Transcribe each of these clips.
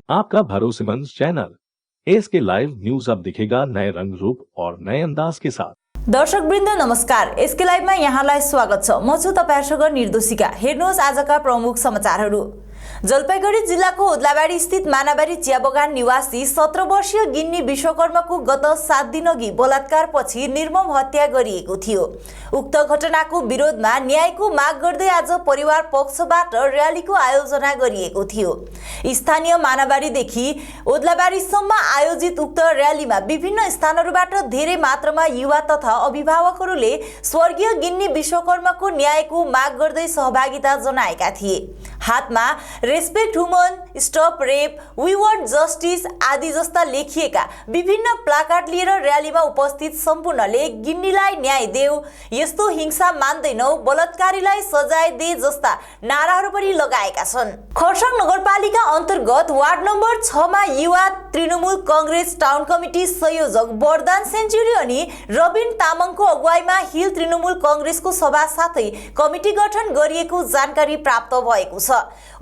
आपका भरोसेमंद channel SK live news अब दिखेगा नए रंग रूप और नए अंदाज के साथ। दर्शक वृन्द नमस्कार। एसके लाइभमा यहाँलाई स्वागत छ। म छु तपाईहरुसँग निर्दोषिका। हेर्नुहोस् आजका प्रमुख समाचारहरू। जलपाइगुडी जिल्लाको ओद्लाबाडी स्थित मानाबारी चिया बगान निवासी 17 वर्षीय गिन्नी विश्वकर्माको गत 7 दिनअघि बलात्कारपछि निर्मम हत्या गरिएको थियो। उक्त घटनाको विरोधमा न्यायको माग गर्दै आज परिवार पक्षबाट र्यालीको आयोजना गरिएको थियो। स्थानीय मानाबारीदेखि ओद्लाबारीसम्म आयोजित उक्त र्यालीमा विभिन्न स्थानहरूबाट धेरै मात्रामा युवा तथा अभिभावकहरूले स्वर्गीय गिन्नी विश्वकर्माको न्यायको माग गर्दै सहभागिता जनाएका थिए। हातमा respect human, stop rape, we want justice आदि जस्ता लेखिएका विभिन्न प्लाकार्ड लिएर र्यालीमा उपस्थित सम्पूर्णले गिन्नीलाई न्याय देऊ, यस्तो हिंसा मान्दैनौ, बलात्कारीलाई सजाय दे जस्ता नाराहरू पनि लगाएका छन्। खरसाङ नगरपालिका अन्तर्गत वार्ड नम्बर 6 मा युवा तृणमूल कांग्रेस टाउन कमिटी संयोजक वरदान सेन्चुरी अनि रबिन तामाङको अगुवाईमा हिल तृणमूल कांग्रेसको सभा साथै कमिटी गठन गरिएको जानकारी प्राप्त भएको छ।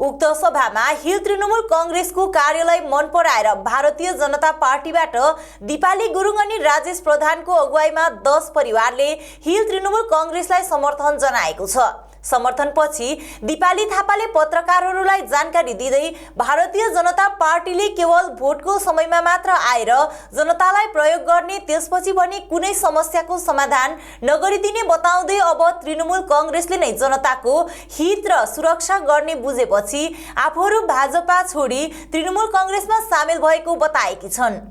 उक्त सभामा हिल तृणमूल कांग्रेसको कार्यालय मन पराएर भारतीय जनता पार्टीबाट दीपाली गुरुङ अनि राजेश प्रधानको अगुवाईमा 10 परिवारले हिल तृणमूल कांग्रेसलाई समर्थन जनाएको छ। समर्थनपछि दीपाली थापाले पत्रकारहरूलाई जानकारी दिँदै भारतीय जनता पार्टीले केवल भोटको समयमा मात्र आएर जनतालाई प्रयोग गर्ने, त्यसपछि पनि कुनै समस्याको समाधान नगरिदिने बताउँदै अब तृणमूल कांग्रेसले नै जनताको हित र सुरक्षा गर्ने बुझेपछि आफूहरू भाजपा छोडी तृणमूल कांग्रेसमा सामेल भएको बताएकी छन्।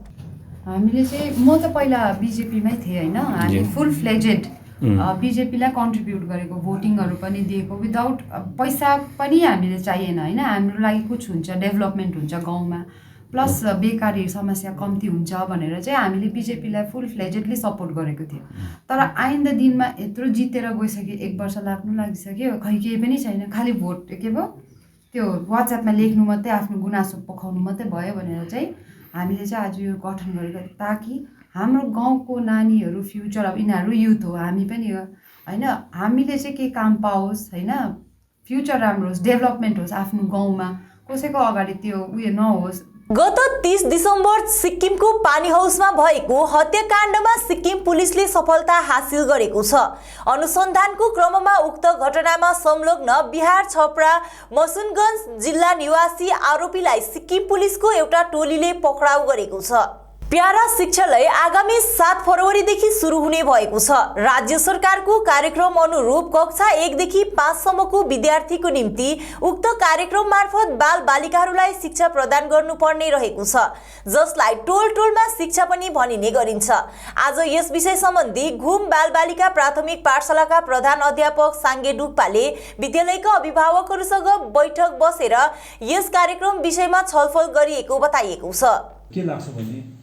हामीले चाहिँ म त पहिला बीजेपीमै थिएँ हैन, हामी फुल फ्लेजेड बीजेपीलाई कन्ट्रिब्युट गरेको, भोटिङहरू पनि दिएको, विदाउट पैसा पनि हामीले चाहिएन हैन। हाम्रो लागि कुछ हुन्छ, डेभलपमेन्ट हुन्छ गाउँमा, प्लस बेकारी समस्या कम्ती हुन्छ भनेर चाहिँ हामीले बीजेपीलाई फुल फ्लेजेडली सपोर्ट गरेको थियो। तर आइन्दा दिनमा यत्रो जितेर गइसक्यो, 1 वर्ष लाग्नु लागिसक्यो, खै केही पनि छैन, खालि भोट के भयो त्यो वाट्सएपमा लेख्नु मात्रै, आफ्नो गुनासो पोखाउनु मात्रै भयो भनेर चाहिँ हामीले चाहिँ आज यो गठन गरेको, ताकि हाम्रो गाउँको नानीहरू फ्युचर, अब यिनीहरू युथ हो, हामी पनि हो हैन, हामीले चाहिँ के काम पाओस् हैन, फ्युचर राम्रो होस्, डेभलपमेन्ट होस् आफ्नो गाउँमा, कसैको अगाडि त्यो उयो नहोस्। गत 30 दिसम्बर सिक्किमको पानी हाउसमा भएको हत्याकाण्डमा सिक्किम पुलिसले सफलता हासिल गरेको छ। अनुसन्धानको क्रममा उक्त घटनामा संलग्न बिहार छपरा मसुनगञ्ज जिल्ला निवासी आरोपीलाई सिक्किम पुलिसको एउटा टोलीले पक्राउ गरेको छ। प्यारा शिक्षालय आगामी 7 फरवरीदेखि सुरु हुने भएको छ। राज्य सरकारको कार्यक्रम अनुरूप कक्षा 1 देखि 5 सम्मको विद्यार्थीको निम्ति उक्त कार्यक्रम मार्फत बाल बालिकाहरूलाई शिक्षा प्रदान गर्नुपर्ने रहेको छ, जसलाई टोल टोलमा शिक्षा पनि भनिने गरिन्छ। आज यस विषय सम्बन्धी घुम बाल बालिका प्राथमिक पाठशालाका प्रधान अध्यापक साङ्गे डुक्पाले विद्यालयका अभिभावकहरूसँग बैठक बसेर यस कार्यक्रम विषयमा छलफल गरिएको बताइएको छ। के लाग्छ भने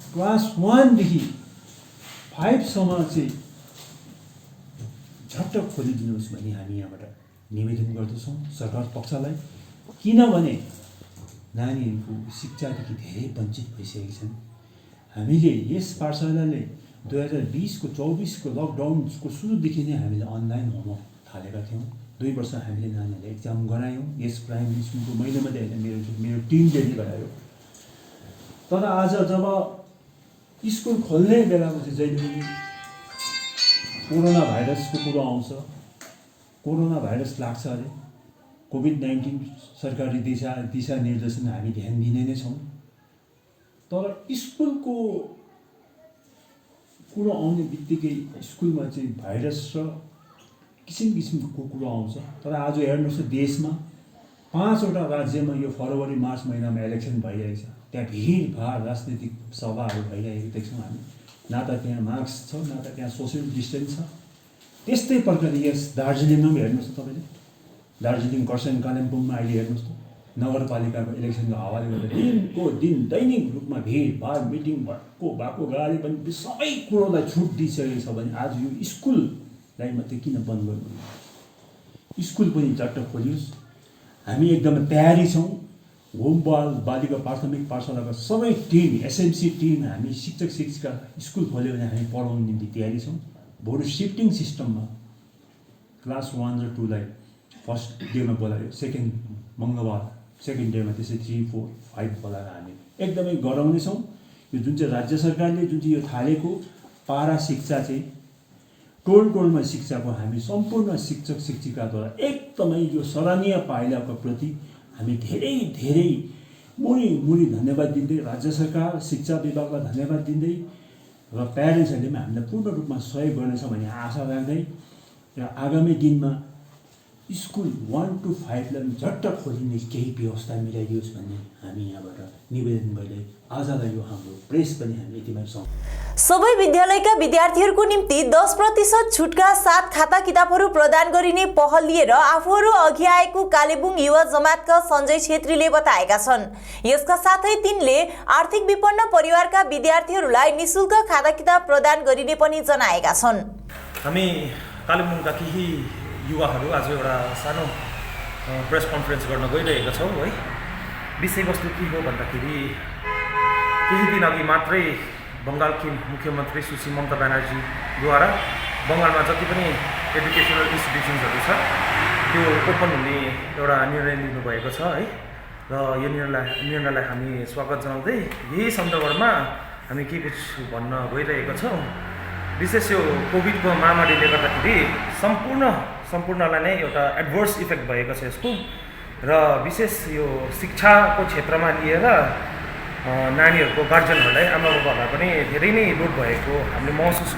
क्लास 1 देखि 5 सम्म चाहिँ झट्ट खोलिदिनुहोस् भन्ने हामी यहाँबाट निवेदन गर्दछौँ सरकार पक्षलाई। किनभने नानीहरूको शिक्षादेखि धेरै वञ्चित भइसकेका छन्। हामीले यस पाठशालाले 2020 को 24 को लकडाउनको सुरुदेखि नै हामीले अनलाइन होमवर्क थालेका थियौँ। 2 वर्ष हामीले नानीहरूलाई एक्जाम गरायौँ। यस प्राइमेरी स्कुलको मैले मात्रै होइन, मेरो टिमले नै गरायो। तर आज जब स्कुल खोल्ने बेलामा चाहिँ जहिले पनि कोरोना भाइरसको कुरो आउँछ, कोरोना भाइरस लाग्छ अरे, कोभिड-19 सरकारी दिशा निर्देशन हामी ध्यान दिने नै छौँ। तर स्कुलको कुरो आउने बित्तिकै स्कुलमा चाहिँ भाइरस र किसिम किसिमको कुरो आउँछ। तर आज हेर्नुहोस् देशमा 5वटा राज्यमा यो फरवरी मार्च महिनामा इलेक्सन भइरहेछ, त्यहाँ भिडभाड राजनीतिक सभाहरू भइरहेको देख्छौँ हामी। न त त्यहाँ मास्क छ, न त त्यहाँ सोसियल डिस्टेन्स छ। त्यस्तै प्रकारले यस दार्जिलिङमा पनि हेर्नुहोस् त तपाईँले, दार्जिलिङ खरसाङ कालिम्पोङमा अहिले हेर्नुहोस् त नगरपालिकाको इलेक्सनको हावाले गर्दा दिनको दिन दैनिक रूपमा भिडभाड, मिटिङ भएको गाडी पनि सबै कुरोलाई छुट दिइसकेको छ भने आज यो स्कुललाई मात्रै किन बन्द गर्नु? स्कुल पनि झट्ट खोलियोस्। हामी एकदमै तयारी छौँ। होम बालिका प्राथमिक पाठशालाका सबै टिम, एसएमसी टिम, हामी शिक्षक शिक्षिका स्कुल खोल्यो भने हामी पढाउनु निम्ति तयारी छौँ। बरु सिफ्टिङ सिस्टममा क्लास 1 र 2 लाई फर्स्ट डेमा बोलायो, सेकेन्ड मङ्गलबार सेकेन्ड डेमा त्यसै 3, 4, 5 बोलाएर हामी एकदमै गराउनेछौँ। यो जुन चाहिँ राज्य सरकारले जुन चाहिँ यो थालेको पारा शिक्षा चाहिँ टोलमा शिक्षाको हामी सम्पूर्ण शिक्षक शिक्षिकाद्वारा एकदमै यो सराहनीय पाइलाको प्रति हामी धेरै धेरै मुरी धन्यवाद दिँदै राज्य सरकार शिक्षा विभागलाई धन्यवाद दिँदै र प्यारेन्ट्सहरूले पनि हामीलाई पूर्ण रूपमा सहयोग गर्नेछ भन्ने आशा राख्दै र आगामी दिनमा स्कुल 1 to 5 लाई झट्ट खोलिने केही व्यवस्था मिलाइदियोस् भन्ने हामी यहाँबाट निवेदन गर्दै आजलाई यो हाम्रो प्रेस पनि हामी यतिमै छौँ। सबै विद्यालयका विद्यार्थीहरूको निम्ति 10% छुटका साथ खाता किताबहरू प्रदान गरिने पहल लिएर आफूहरू अघि आएको कालेबुङ युवा जमातका सञ्जय छेत्रीले बताएका छन्। यसका साथै तिनले आर्थिक विपन्न परिवारका विद्यार्थीहरूलाई निशुल्क खाता किताब प्रदान गरिने पनि जनाएका छन्। हामी कालेबुङका केही युवाहरू आज एउटा सानो प्रेस कन्फरेन्स गर्न गइरहेका छौँ है। विषयवस्तु के हो भन्दाखेरि केही दिन अघि मात्रै बङ्गालकी मुख्यमन्त्री सुश्री ममता ब्यानर्जीद्वारा बङ्गालमा जति पनि एडुकेसनल इन्स्टिट्युसन्सहरू छ त्यो ओपन हुने एउटा निर्णय लिनुभएको छ है। र यो निर्णयलाई हामी स्वागत जनाउँदै यही सन्दर्भमा हामी के कुछ भन्न गइरहेका छौँ। विशेष यो कोभिडको महामारीले गर्दाखेरि सम्पूर्णलाई नै एउटा एडभर्स इफेक्ट भएको छ यसको। र विशेष यो शिक्षाको क्षेत्रमा लिएर नानीहरूको गार्जियनहरूलाई आमा बाबाहरूलाई पनि धेरै नै लोड भएको हामीले महसुस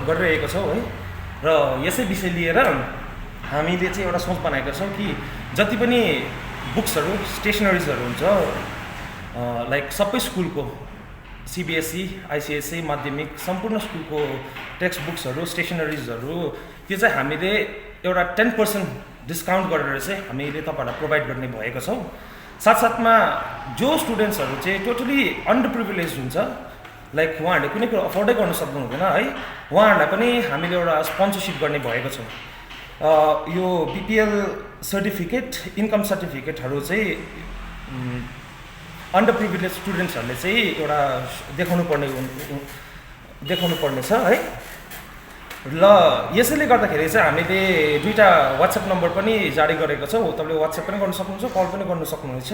गरिरहेको छौँ है। र यसै विषय लिएर हामीले चाहिँ एउटा सोच बनाएका छौँ कि जति पनि बुक्सहरू स्टेसनरिजहरू हुन्छ लाइक सबै स्कुलको CBSE, ICSE, माध्यमिक सम्पूर्ण स्कुलको टेक्स्ट बुक्सहरू स्टेसनरिजहरू त्यो चाहिँ हामीले एउटा 10% डिस्काउन्ट गरेर चाहिँ हामीले तपाईँहरूलाई प्रोभाइड गर्ने भएको छौँ। साथसाथमा जो स्टुडेन्ट्सहरू चाहिँ टोटली अन्डर प्रिभिलेज हुन्छ लाइक उहाँहरूले कुनै कुरो अफोर्डै गर्न सक्नु हुँदैन है, उहाँहरूलाई पनि हामीले एउटा स्पोन्सरसिप गर्ने भएको छौँ। यो BPL सर्टिफिकेट इन्कम सर्टिफिकेटहरू चाहिँ अन्डर प्रिभिलेज स्टुडेन्ट्सहरूले चाहिँ एउटा देखाउनु पर्ने छ है। ल यसैले गर्दाखेरि चाहिँ हामीले 2टा वाट्सएप नम्बर पनि जारी गरेको छौँ। तपाईँले वाट्सएप पनि गर्न सक्नुहुन्छ, कल पनि गर्न सक्नुहुन्छ।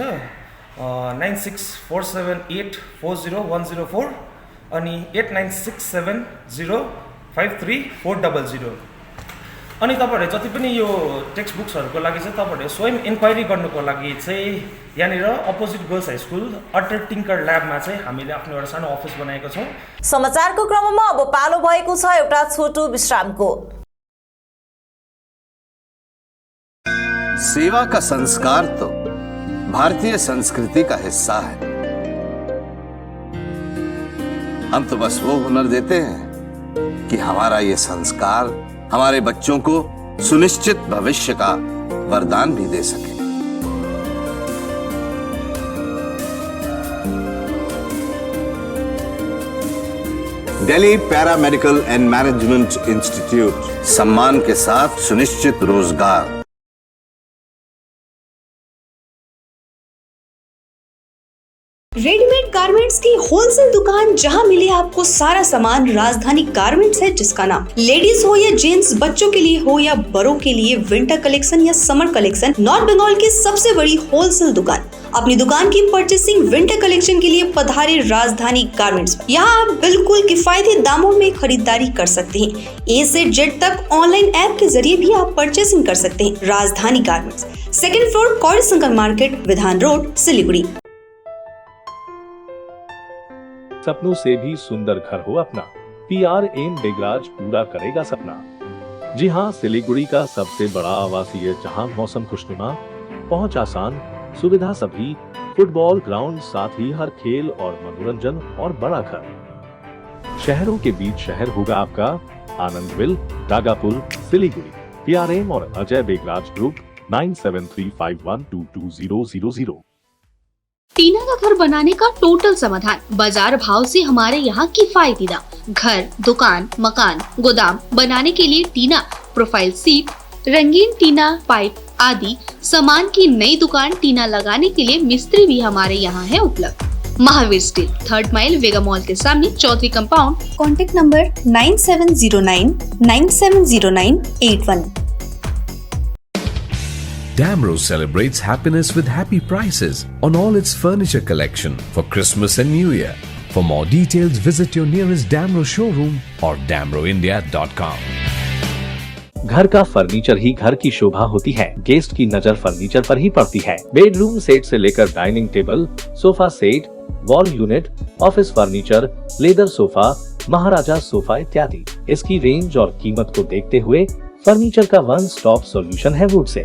9647840104 अनि 8967053400। अनि तपाईँहरूले जति पनि यो टेक्स्ट बुक्सहरूको लागि चाहिँ तपाईँहरूले स्वयं इन्क्वायरी गर्नुको लागि चाहिँ यहाँनिर opposite girls high school Atal tinker ल्याबमा चाहिँ हामीले आफ्नो एउटा सानो अफिस बनाएको छौँ। समाचारको क्रममा अब पालो भएको छ एउटा छोटो विश्रामको। सेवा का संस्कार तो भारतीय संस्कृति का हिस्सा है। हम तो बस वो हुनर देते हैं कि हमारा ये संस्कार हमारे बच्चों को सुनिश्चित भविष्य का वरदान भी दे सके। Delhi paramedical and management institute सम्मान के साथ सुनिश्चित रोजगार। रेडीमेड गारमेंट्स की होलसेल दुकान जहां मिले आपको सारा सामान राजधानी गारमेंट्स है, जिसका नाम लेडीज हो या जेंट्स, बच्चों के लिए हो या बड़ों के लिए विंटर कलेक्शन या समर कलेक्शन, नॉर्थ बंगाल की सबसे बड़ी होलसेल दुकान। अपनी दुकान की परचेसिंग विंटर कलेक्शन के लिए पधारे राजधानी गारमेंट्स। यहाँ आप बिल्कुल किफायती दामों में खरीदारी कर सकते हैं। A से Z तक ऑनलाइन ऐप के जरिए भी आप परचेसिंग कर सकते हैं। राजधानी गारमेंट्स, 2nd फ्लोर, कौड़ी शंकर मार्केट, विधान रोड, सिलीगुड़ी। सपनों से भी सुंदर घर हो अपना, PRM बेगराज पूरा करेगा सपना। जी हाँ, सिलीगुड़ी का सबसे बड़ा आवासीय जहां मौसम खुशनुमा, पहुंच आसान, सुविधा सभी, फुटबॉल ग्राउंड, साथ ही हर खेल और मनोरंजन और बड़ा घर। शहरों के बीच शहर होगा आपका आनंदविल, डागापुर, सिलीगुड़ी। PRM और अजय बेगराज ग्रुप 9735122000। टीना का घर बनाने का टोटल समाधान, बाजार भाव से हमारे यहाँ किफायती दाम। घर, दुकान, मकान, गोदाम बनाने के लिए टीना, प्रोफाइल सीट, रंगीन टीना, पाइप आदि सामान की नई दुकान टीना लगाने के लिए मिस्त्री भी हमारे यहाँ है उपलब्ध। Mahavir steel, 3rd mile, Vega mall के सामने, Chaudhary compound. Contact number 9709970981। Damro celebrates happiness with happy prices on all its furniture collection for Christmas and New Year. For more details, visit your nearest Damro showroom or damroindia.com. घर का furniture ही घर की शोभा होती है। Guest की नजर furniture पर ही पड़ती है। Bedroom set से लेकर dining table, sofa set, wall unit, office furniture, leather sofa, Maharaja sofa इत्यादि। इसकी रेंज और कीमत को देखते हुए फर्नीचर का वन स्टॉप सॉल्यूशन है वुड से।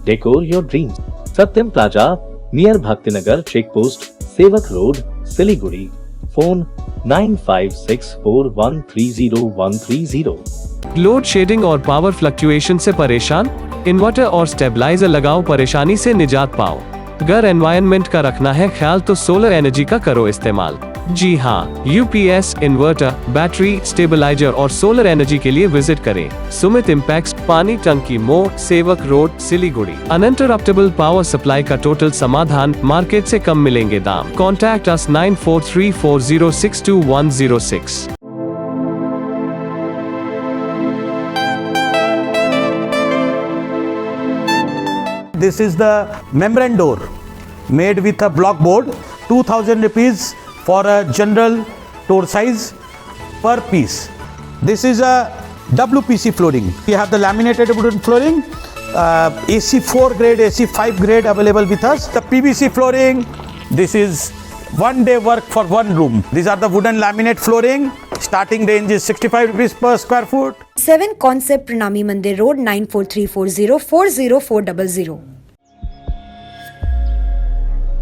Decor your dreams. Satyam plaza near Bhaktinagar check post, Sevak road, Siliguri. Phone 9564130130। Load shedding और पावर फ्लक्चुएशन से परेशान? इन्वर्टर और स्टेबलाइजर लगाओ, परेशानी से निजात पाओ। घर एनवायरनमेंट का रखना है ख्याल तो सोलर एनर्जी का करो इस्तेमाल। जी हाँ, यूपीएस, इन्वर्टर, बैटरी, स्टेबलाइजर और सोलर एनर्जी के लिए विजिट करें सुमित इम्पैक्स, पानी टंकी मोड़, सेवक road, Siliguri. Uninterruptible power supply का टोटल समाधान, मार्केट से कम मिलेंगे दाम। Contact us 9434062106। This is the membrane door made with a block board, 2000 rupees for a general door size per piece. This is a WPC flooring. We have the laminated wooden flooring, AC4 grade, AC5 grade available with us. The PVC flooring, this is one day work for one room. These are the wooden laminate flooring. Starting range is 65 rupees per square foot. 7 Concept Pranami Mandir Road 9434040400.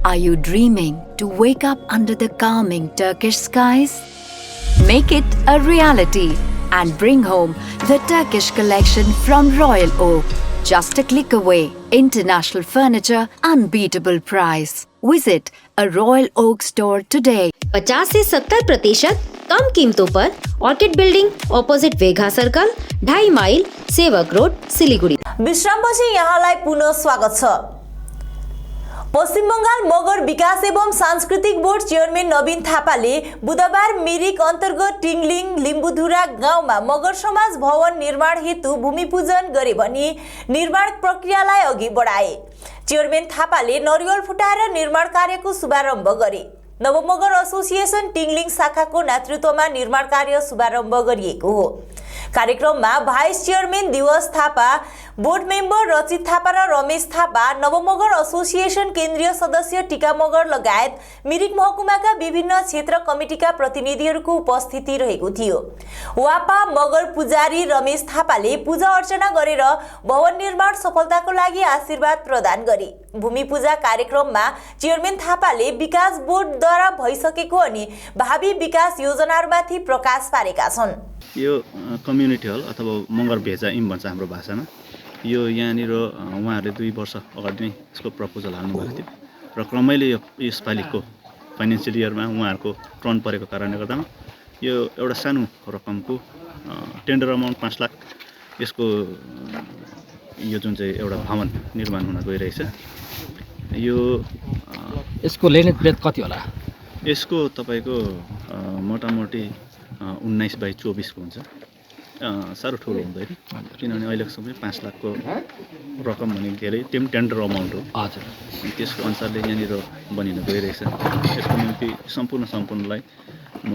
Are you dreaming to wake up under the calming Turkish skies? Make it a reality and bring home the Turkish collection from Royal Oak. Just a click away. International furniture, unbeatable price. Visit a Royal Oak store today. 50 से 70% कम कीमतों पर orchid building opposite वेघा circle, 2.5 mile, Sevak road, Siliguri. विश्रामपछि यहाँलाई पुनः स्वागत छ। पश्चिम बंगाल मगर विकास एवं सांस्कृतिक बोर्ड चेयरमैन नवीन थापाले बुधबार मिरिक अन्तर्गत टिङलिङ लिम्बुधुरा गाउँमा मगर समाज भवन निर्माण हेतु भूमि पूजन गरे भनी निर्माण प्रक्रियालाई अघि बढाए। चेयरमैन थापाले नरिवल फुटाएर निर्माण कार्यको शुभारम्भ गरे। नवमगर एसोसिएसन टिङलिङ शाखाको नेतृत्वमा निर्माण कार्य शुभारम्भ गरिएको हो। कार्यक्रममा भाइस चेयरमैन दिवस थापा, बोर्ड मेम्बर रचित थापा र रमेश थापा, नवमगर एसोसिएसन केन्द्रीय सदस्य टिका मगर लगायत मिरिक महकुमाका विभिन्न क्षेत्र कमिटीका प्रतिनिधिहरूको उपस्थिति रहेको थियो। वापा मगर पुजारी रमेश थापाले पूजा अर्चना गरेर भवन निर्माण सफलताको लागि आशीर्वाद प्रदान गरे। भूमि पूजा कार्यक्रममा चेयरमैन थापाले विकास बोर्डद्वारा भइसकेको अनि भावी विकास योजनाहरूमाथि प्रकाश पारेका छन्। यो कम्युनिटी हल अथवा मगर भेजा इम भन्छ हाम्रो भाषामा। यो यहाँनिर उहाँहरूले 2 वर्ष अगाडि नै यसको प्रपोजल हाल्नुभएको थियो र क्रमैले यसपालिको फाइनेन्सियल इयरमा उहाँहरूको टर्न परेको कारणले गर्दामा यो एउटा सानो रकमको टेन्डर अमाउन्ट 5 लाख यसको यो जुन चाहिँ एउटा भवन निर्माण हुन गइरहेछ। यो यसको लेनेट ब्रेथ कति होला? यसको तपाईँको मोटामोटी 19/24 को हुन्छ। साह्रो ठुलो हुँदैन किनभने अहिलेसम्म 5 लाखको रकम भने धेरै त्यो पनि टेन्डर अमाउन्ट हो। हजुर, त्यसको अनुसारले यहाँनिर बनिन गइरहेछ। यसको निम्ति सम्पूर्णलाई म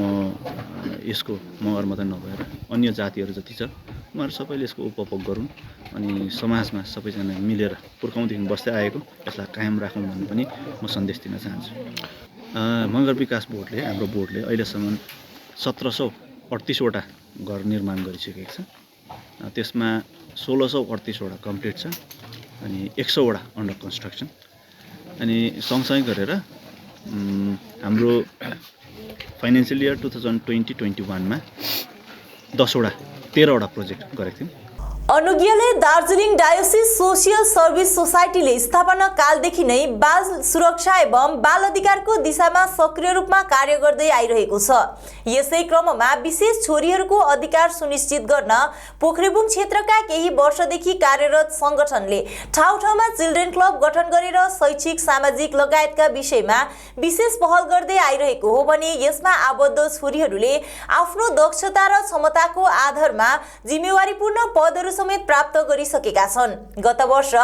यसको मगर मात्रै नभएर अन्य जातिहरू जति छ उहाँहरू सबैले यसको उपभोग गरून् अनि समाजमा सबैजना मिलेर पुर्खाउँदेखि बस्दै आएको यसलाई कायम राखौँ भन्ने पनि म सन्देश दिन चाहन्छु। मगर विकास बोर्डले, हाम्रो बोर्डले अहिलेसम्म 1738 वटा घर निर्माण गरिसकेको छ। त्यसमा 1638 वटा कम्प्लिट छ अनि 100 वटा अन्डर कन्स्ट्रक्सन। अनि सँगसँगै गरेर हाम्रो फाइनेन्सियल इयर 2020-21 मा 13 वटा प्रोजेक्ट गरेको थियौँ। अनुज्ञले दार्जिलिङ डायोसिस सोसियल सर्भिस सोसाइटीले स्थापना कालदेखि नै बाल सुरक्षा एवं बाल अधिकारको दिशामा सक्रिय रूपमा कार्य गर्दै आइरहेको छ। यसै क्रममा विशेष छोरीहरूको अधिकार सुनिश्चित गर्न पोखरेबुङ क्षेत्रका केही वर्षदेखि कार्यरत संगठनले ठाउँ-ठाउँमा चिल्ड्रेन क्लब गठन गरेर शैक्षिक, सामाजिक लगायतका विषयमा विशेष पहल गर्दै आइरहेको हो भने यसमा आबद्ध छोरीहरूले आफ्नो दक्षता र क्षमताको आधारमा जिम्मेवारीपूर्ण पदहरू समेत प्राप्त गरिसकेका छन्। गत वर्ष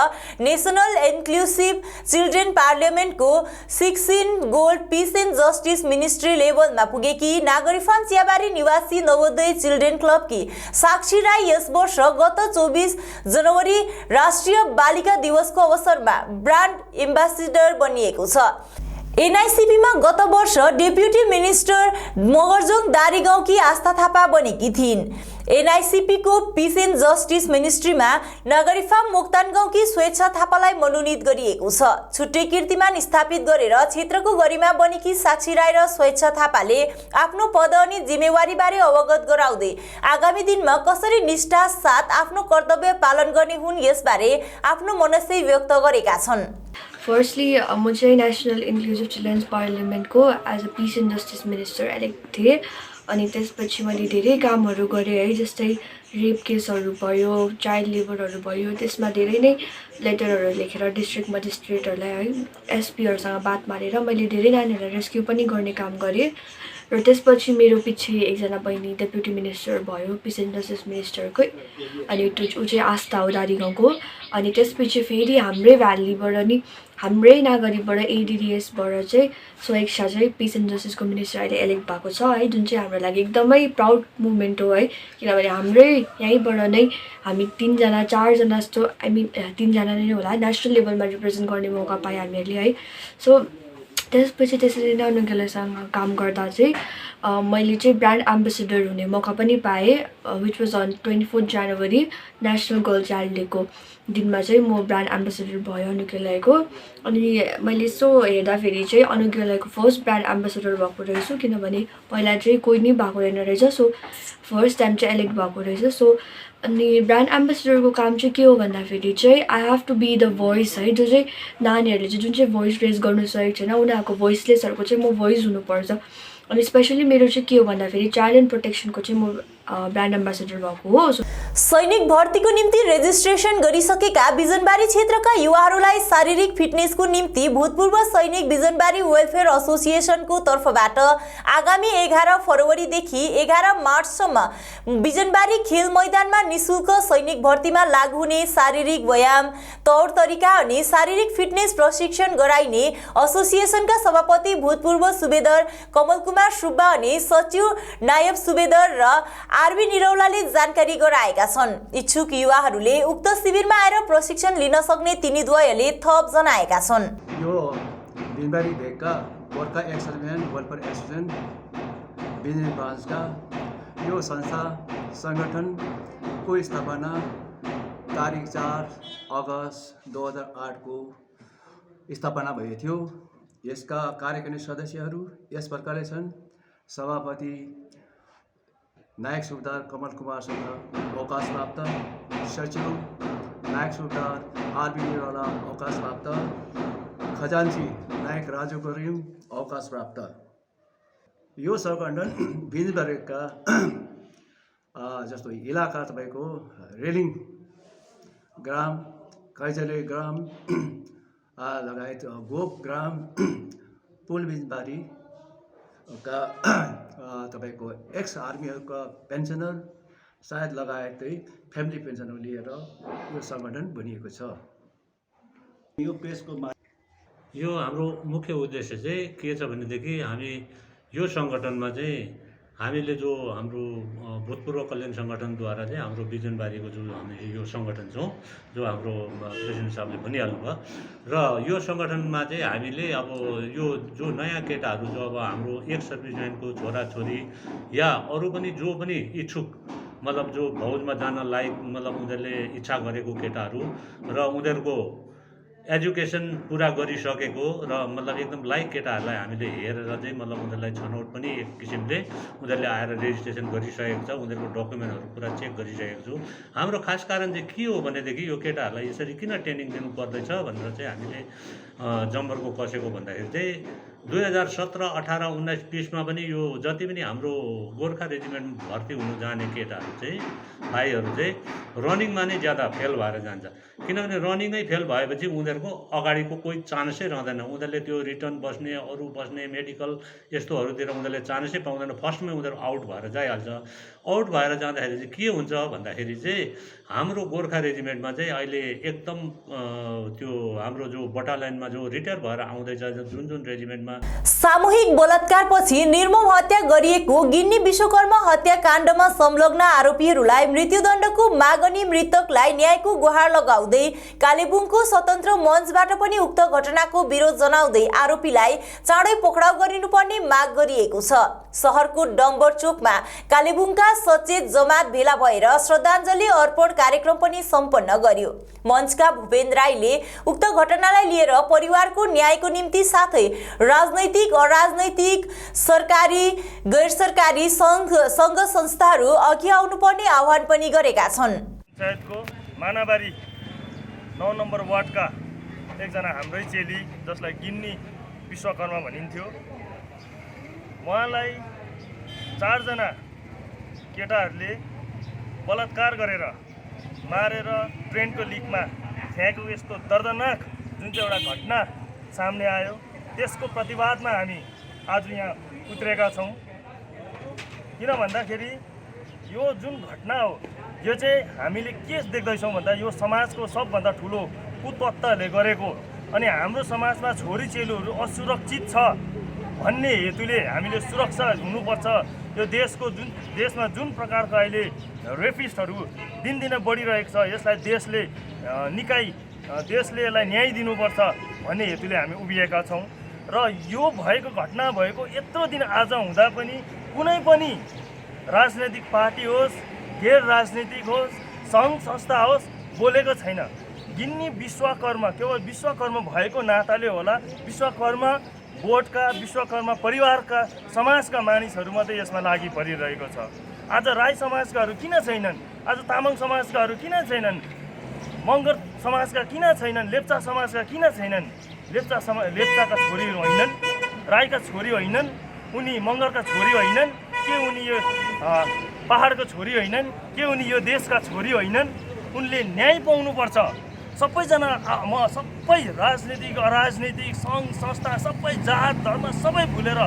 नेशनल इन्क्लुसिभ चिल्ड्रेन पार्लियामेन्टको 16 goal peace and justice ministry लेभलमा पुगेकी नागरी फार्म चियाबारी निवासी नवोदय चिल्ड्रेन क्लबकी साक्षी राई यस वर्ष गत 24 जनवरी राष्ट्रिय बालिका दिवसको अवसरमा ब्रान्ड एम्बेसेडर बनिएको छ। एनआईसीपीमा गत वर्ष डेप्युटी मिनिस्टर मगरजोङ दारीगाउँकी आस्था थापा बनेकी थिइन्। एनआईसीपीको पीस एन्ड जस्टिस मिनिस्ट्रीमा नगरी फार्म मोक्तान गाउँकी स्वेच्छा थापालाई मनोनित गरिएको छ। छुट्टै कीर्तिमान स्थापित गरेर क्षेत्रको गरिमा बनेकी साक्षी राई र स्वेच्छा थापाले आफ्नो पद अनि जिम्मेवारीबारे अवगत गराउँदै आगामी दिनमा कसरी निष्ठा साथ आफ्नो कर्तव्य पालन गर्ने हुन् यसबारे आफ्नो मनसै व्यक्त गरेका छन्। फर्स्टली म चाहिँ नेसनल इन्क्लुसिभ चिल्ड्रेन्स पार्लियामेन्टको as a peace and justice minister elect थिएँ। अनि त्यसपछि मैले धेरै कामहरू गरेँ है, जस्तै रेप केसहरू भयो, चाइल्ड लेबरहरू भयो, त्यसमा धेरै नै लेटरहरू लेखेर डिस्ट्रिक्ट मजिस्ट्रेटहरूलाई है एसपीहरूसँग बात मारेर मैले धेरै नानीहरूलाई रेस्क्यु पनि गर्ने काम गरेँ। र त्यसपछि मेरो पछि एकजना बहिनी डेप्युटी मिनिस्टर भयो पिस एन्ड जस्टिस मिनिस्टरकै, अनि ऊ चाहिँ आस्था हो दारीगाउँको। अनि त्यसपछि फेरि हाम्रै भ्यालीबाट नि हाम्रै नागरिकबाट एडिडिएसबाट चाहिँ स्वेच्छा चाहिँ पिस एन्ड जस्टिसको मिनिस्टर अहिले इलेक्ट भएको छ है, जुन चाहिँ हाम्रो लागि एकदमै प्राउड मुभमेन्ट हो है। किनभने हाम्रै यहीँबाट नै हामी 4जना जस्तो तीनजना नै होला नेसनल लेभलमा रिप्रेजेन्ट गर्ने मौका पाएँ हामीहरूले है। सो त्यसपछि त्यसरी नै अनुगेलासँग काम गर्दा चाहिँ मैले चाहिँ ब्रान्ड एम्बेसेडर हुने मौका पनि पाएँ, which was on 24 January national girl child डेको दिनमा चाहिँ म ब्रान्ड एम्बेसेडर भयो अनुगेलाको। अनि मैले यसो हेर्दाखेरि चाहिँ अनुगेलाको फर्स्ट ब्रान्ड एम्बेसेडर भएको रहेछु, किनभने पहिला चाहिँ कोही नै भएको रहेन रहेछ। सो फर्स्ट टाइम चाहिँ इलेक्ट भएको रहेछ। सो अनि ब्रान्ड एम्बेसेडरको काम चाहिँ के हो भन्दाखेरि चाहिँ I have to be the voice है, जो चाहिँ नानीहरूले चाहिँ जुन चाहिँ भोइस रेज गर्नु सकेको छैन उनीहरूको भोइसलेसहरूको चाहिँ म भोइस हुनुपर्छ। अनि स्पेसली मेरो चाहिँ के हो भन्दाखेरि चाइल्ड एन्ड प्रोटेक्सनको चाहिँ म ब्रान्ड एम्बेसेडर भएको हो। सैनिक भर्तीको निम्ति रेजिस्ट्रेसन गरिसकेका बिजनबारी क्षेत्रका युवाहरूलाई शारीरिक फिटनेसको निम्ति भूतपूर्व सैनिक बिजनबारी वेलफेयर एसोसिएसनको तर्फबाट आगामी 11 फरवरीदेखि 11 मार्चसम्म बिजनबारी खेल मैदानमा निशुल्क सैनिक भर्तीमा लागू हुने शारीरिक व्यायाम, तौर तरिका अनि शारीरिक फिटनेस प्रशिक्षण गराइने एसोसिएसनका सभापति भूतपूर्व सुबेदार कमल कुमार सुब्बा अनि सचिव नायब सुबेदार र आरबी निरौलाले जानकारी गराएका छन्। इच्छुक युवाहरूले उक्त शिविरमा आएर प्रशिक्षण लिन सक्ने तिनीद्वयले थप जनाएका छन्। यो बिजनबारी भेगका गोर्खा एक्सर्भियन वेलफेयर एसोसिएसन बिजनेस ब्रान्चका यो संस्था सङ्गठनको स्थापना तारिक 4 अगस्त 2008 को स्थापना भएको थियो। यसका कार्यकारिणी सदस्यहरू यस प्रकारले छन्: सभापति नायक सुबेदार कमल कुमारसँग अवकाश प्राप्त, सचिव नायक सुबेदार आरबी निरौला अवकाश प्राप्त, खजान्ची नायक राजु गरिम अवकाश प्राप्त। यो सङ्गठन बिजनबारीका जस्तो इलाका तपाईँको रेलिङ ग्राम, कैजले ग्राम लगायत गोप ग्राम, पुल बिजनबारी का तपाईँको एक्स आर्मीहरूका पेन्सनर सायद लगायतै फ्यामिली पेन्सनहरू लिएर यो सङ्गठन बनिएको छ। यो प्रेसको यो हाम्रो मुख्य उद्देश्य चाहिँ के छ भनेदेखि हामी यो सङ्गठनमा चाहिँ हामीले जो हाम्रो भूतपूर्व कल्याण सङ्गठनद्वारा चाहिँ हाम्रो बिजनबारीको जो हामी यो सङ्गठन छौँ, जो हाम्रो प्रेसिडेन्ट साहबले भनिहाल्नु भयो, र यो सङ्गठनमा चाहिँ हामीले अब यो जो नयाँ केटाहरू जो अब हाम्रो एक्स सर्भिसम्यानको छोराछोरी या अरू पनि जो पनि इच्छुक मतलब जो फौजमा जान लायक मतलब उनीहरूले इच्छा गरेको केटाहरू र उनीहरूको एजुकेसन पुरा गरिसकेको र मतलब एकदम लायक केटाहरूलाई हामीले हेरेर चाहिँ मतलब उनीहरूलाई छनौट पनि एक किसिमले उनीहरूले आएर रेजिस्ट्रेसन गरिसकेको छ, उनीहरूको डकुमेन्टहरू पुरा चेक गरिसकेको छु। हाम्रो खास कारण चाहिँ के हो भनेदेखि यो केटाहरूलाई यसरी किन ट्रेनिङ दिनु पर्दैछ भनेर चाहिँ हामीले जम्बरको कसेको भन्दाखेरि चाहिँ 2017, 18, 19, 20मा पनि यो जति पनि हाम्रो गोर्खा रेजिमेन्ट भर्ती हुनु जाने केटाहरू चाहिँ भाइहरू चाहिँ रनिङमा नै ज्यादा फेल भएर जान्छ। किनभने रनिङै फेल भएपछि उनीहरूको अगाडिको कोही चान्सै रहँदैन। उनीहरूले त्यो रिटर्न बस्ने, अरू बस्ने, मेडिकल यस्तोहरूतिर उनीहरूले चान्सै पाउँदैन। फर्स्टमै उनीहरू आउट भएर जाइहाल्छ। आउट भएर जाँदाखेरि चाहिँ के हुन्छ भन्दाखेरि चाहिँ हाम्रो गोर्खा रेजिमेन्टमा चाहिँ अहिले एकदम त्यो हाम्रो जो बटालियनमा जो रिटायर भएर आउँदैछ, जुन जुन रेजिमेन्टमा सामूहिक बलात्कारपछि निर्मम हत्या गरिएको गिन्नी विश्वकर्मा हत्याकाण्डमा संलग्न आरोपीहरूलाई मृत्युदण्डको माग गरी मृतकलाई न्यायको गुहार लगाउँदै कालेबुङको स्वतन्त्र मञ्चबाट पनि उक्त घटनाको विरोध जनाउँदै आरोपीलाई चाँडै पक्राउ गरिनुपर्ने माग गरिएको छ। शहरको डम्बर चोकमा कालेबुङका सचेत जमात भेला भएर श्रद्धाञ्जली अर्पण कार्यक्रम पनि सम्पन्न गर्यो। मञ्चका भूपेन्द्र राईले उक्त घटनालाई लिएर परिवारको न्यायको निम्ति साथै राजनैतिक, अराजनैतिक, सरकारी, गैर सरकारी संघ संस्थाहरू अघि आउनुपर्ने आह्वान पनि गरेका छन्। पञ्चायतको मानाबारी 9 नम्बर वार्डका एकजना हाम्रै चेली जसलाई गिन्नी विश्वकर्मा भनिन्थ्यो, उहाँलाई 4 जना केटाहरूले बलात्कार गरेर मारेर ट्रेनको लिकमा फ्याँकेको यस्तो दर्दनाक जुन चाहिँ एउटा घटना सामने आयो, त्यसको प्रतिवादमा हामी आज यहाँ उत्रेका छौँ। किन भन्दाखेरि यो जुन घटना हो यो चाहिँ हामीले के देख्दैछौँ भन्दा यो समाजको सबभन्दा ठुलो कुतत्वहरूले गरेको, अनि हाम्रो समाजमा छोरी चेलीहरू असुरक्षित छ भन्ने हेतुले हामीले सुरक्षा हुनुपर्छ। यो देशमा जुन प्रकारको अहिले रेपिस्टहरू दिनदिनै बढिरहेको छ, यसलाई देशले यसलाई न्याय दिनुपर्छ भन्ने हेतुले हामी उभिएका छौँ। र यो भएको घटना भएको यत्रो दिन आज हुँदा पनि कुनै पनि राजनैतिक पार्टी होस्, गैर राजनीतिक होस्, सङ्घ संस्था होस्, बोलेको छैन। गिन्नी विश्वकर्मा केवल विश्वकर्मा भएको नाताले होला विश्वकर्मा बोर्डका, विश्वकर्मा परिवारका, समाजका मानिसहरू मात्रै यसमा लागि परिरहेको छ। आज राई समाजकाहरू किन छैनन्? आज तामाङ समाजकाहरू किन छैनन्? मगर समाजका किन छैनन्? लेप्चा समाजका किन छैनन्? लेप्चाका छोरी होइनन्, राईका छोरी होइनन्, उनी मगरका छोरी होइनन्, के उनी यो पहाडको छोरी होइनन्, के उनी यो देशका छोरी होइनन्? उनले न्याय पाउनुपर्छ। सबैजना सबै राजनीतिक, अराजनीतिक, सङ्घ संस्था, सबै जात धर्म सबै भुलेर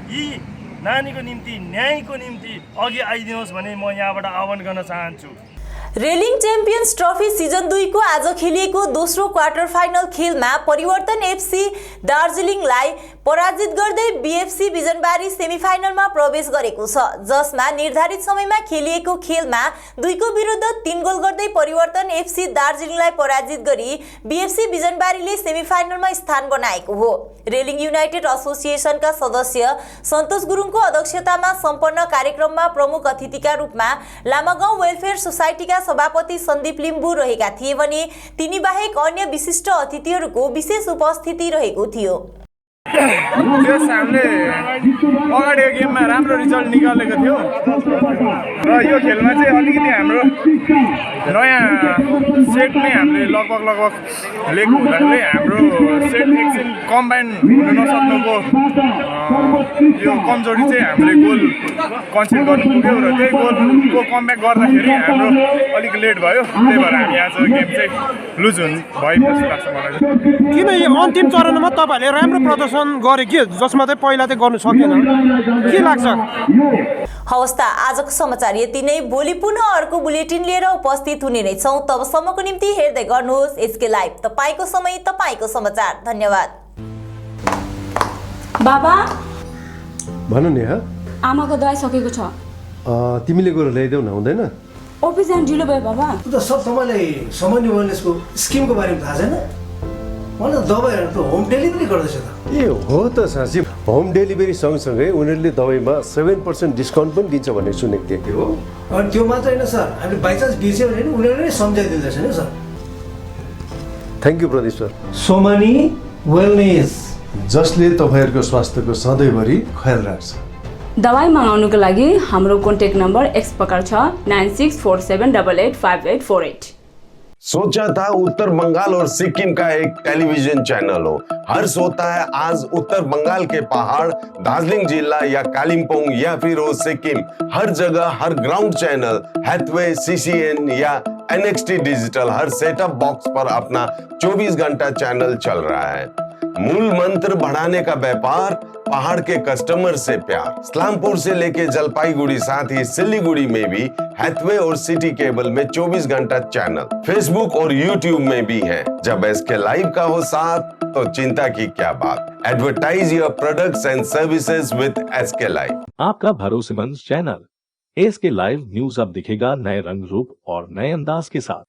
यी नानीको निम्ति, न्यायको निम्ति अघि आइदिनुहोस् भन्ने म यहाँबाट आह्वान गर्न चाहन्छु। रेलिङ च्याम्पियन्स ट्रफी सिजन 2 को आज खेलिएको दोस्रो क्वार्टर फाइनल खेलमा परिवर्तन एफसी दार्जिलिङलाई पराजित गर्दै बीएफसी बिजनबारी सेमिफाइनलमा प्रवेश गरेको छ, जसमा निर्धारित समयमा खेलिएको खेलमा 2 को विरुद्ध 3 गोल गर्दै परिवर्तन एफसी दार्जिलिङलाई पराजित गरी बीएफसी बिजनबारीले सेमिफाइनलमा स्थान बनाएको हो। रेलिङ युनाइटेड एसोसिएसनका सदस्य सन्तोष गुरुङको अध्यक्षतामा सम्पन्न कार्यक्रममा प्रमुख अतिथिका रूपमा लामागाउँ वेलफेयर सोसाइटीका सभापति सन्दीप लिम्बू रहेका थिए भने तिनी बाहेक अन्य विशिष्ट अतिथिहरूको विशेष उपस्थिति रहेको थियो। हामीले अगाडिको गेममा राम्रो रिजल्ट निकालेको थियो र यो खेलमा चाहिँ अलिकति हाम्रो नयाँ सेट नै हामीले लगभग लिएको हुँदाखेरि हाम्रो सेट एकछिन कम्बाइन हुन नसक्नुको यो कमजोरी चाहिँ हामीले गोल कन्सिड गर्नु पुग्यो र त्यही गोलको कमब्याक गर्दाखेरि हाम्रो अलिक लेट भयो। त्यही भएर हामी आज गेम चाहिँ लुज भयो जस्तो लाग्छ मलाई। किन यो अन्तिम चरणमा तपाईँहरूले राम्रो प्रदर्शन गरे के जसमा चाहिँ पहिला चाहिँ गर्नु सकेन के लाग्छ? हवस् त, आजको समाचार यति नै। भोलि पुनः अर्को बुलेटिन लिएर उपस्थित हुने नै छौँ। तबसम्मको निम्ति हेर्दै गर्नुहोस् एसके लाइभ, तपाईँको समय तपाईँको समाचार। धन्यवाद। बाबा भन नि। आमाको दबाई सकेको छ, तिमीले गएर ल्याइदेऊ न, हुँदैन? अफिस जान ढिलो भयो बाबा। त सब तपाईँलाई सामान्य वेलनेसको स्किमको बारेमा थाहा छैन? मलाई दबाईहरू त होम डेलिभरी गर्दैछ त। ए हो त साँच्ची, होम डेलिभरी सँगसँगै उनीहरूले दबाईमा 7% डिस्काउन्ट पनि दिन्छ भन्ने सुनेको थिएँ। हो, अनि त्यो मात्र होइन सर, हामीले बाइचान्स बिर्स्यो भने उनीहरूले नै सम्झाइदिँदैछ नि sir. Thank you Pradeep sir. Somani wellness, जसले तपाईँहरूको स्वास्थ्यको सधैँभरि ख्याल राख्छ। दबाई मगाउनुको लागि हाम्रो कन्ट्याक्ट नम्बर एक्स प्रकार छ 9647885848। सोचा था उत्तर बंगाल और सिक्किम का एक टेलीविजन चैनल हो। हर्ष होता है आज उत्तर बंगाल के पहाड़, दार्जिलिंग जिला या कालिम्पोंग या फिर हो सिक्किम, हर जगह हर ग्राउंड चैनल हैथवे, CCN या NXT डिजिटल हर सेटअप बॉक्स पर अपना 24 घंटा चैनल चल रहा है। मूल मंत्र बढ़ाने का व्यापार, पहाड़ के कस्टमर से प्यार। इस्लामपुर से लेके जलपाईगुड़ी साथ ही सिलीगुड़ी में भी हैथवे और सिटी केबल में 24 घंटा चैनल, फेसबुक और यूट्यूब में भी है। जब SK लाइव का हो साथ तो चिंता की क्या बात। Advertise your products and services with SK live. आपका भरोसेमंद चैनल SK लाइव न्यूज अब दिखेगा नए रंग रूप और नए अंदाज के साथ।